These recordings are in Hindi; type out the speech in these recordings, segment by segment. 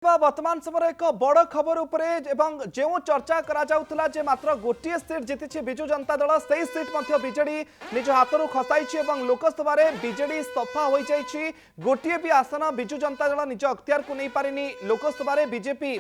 जिबा वर्तमान समय एक बड़ खबर उपरे एवं जो चर्चा करा जाउथला जे मात्र गोटे सीट जीति विजु जनता दल से सीट बीजेडी निज हाथरू खसाई एवं लोकसभा बीजेडी सफा हो जाइए। गोटे भी आसन विजु जनता दल निज अख्तियार को नहीं पारिनी। लोकसभा बीजेपी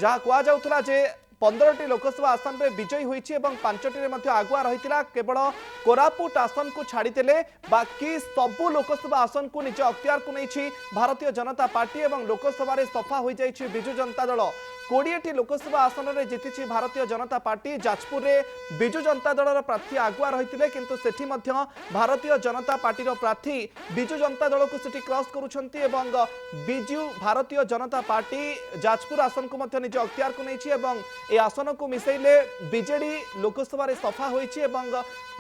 जहाँ कहुला जे 15टी लोकसभा आसन में विजयी होती है 5टी आगुआ रही केवल कोरापुट आसन को छाड़ीदे बाकी सबू लोकसभा आसन को निज अख्तियार को नहीं भारतीय जनता पार्टी और लोकसभा सफा हो जाइए विजु जनता दल। 20टी लोकसभा आसन में जीति भारतीय जनता पार्टी। जाजपुर में विजु जनता दल प्रार्थी आगुआ रही किंतु सेठी भारतीय जनता पार्टी प्रार्थी विजु जनता दल को सेठी क्रॉस करुछंती एवं विजु भारतीय जनता पार्टी जाजपुर आसन को निज अख्तियार को नहीं ए आसन को मिसेले बीजेडी लोकसभा सफा होइछि एवं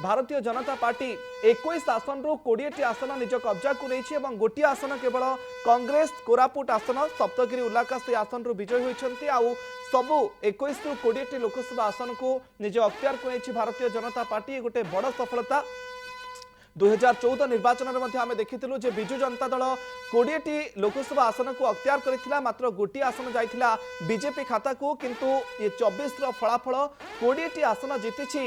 भारतीय जनता पार्टी 21 आसन रु 20टी आसन निज कब्जा को नहीं गोटे आसन केवल कांग्रेस कोरापुट आसन सप्तगिरी उल्लाकाश आसन रु विजयी होइछंती आउ सबू 21 रु 20टी लोकसभा आसन को निज अख्तियार को नहीं भारतीय जनता पार्टी गोटे बड़ सफलता। 2014 निर्वाचन में आम देखी जे विजु जनता दल 20टी लोकसभा आसन को अख्तियार करथिला मात्र गोटी आसन जाइथिला बीजेपी खाता को किंतु ये 24 फलाफल 20टी आसन जीति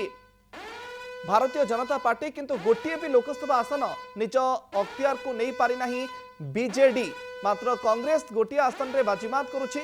भारतीय जनता पार्टी किंतु गोटे भी लोकसभा आसन निज अख्तियार को नहीं पारि नाही बीजेडी। मात्र कांग्रेस गोटे आसन रे बाजीमात करुछि।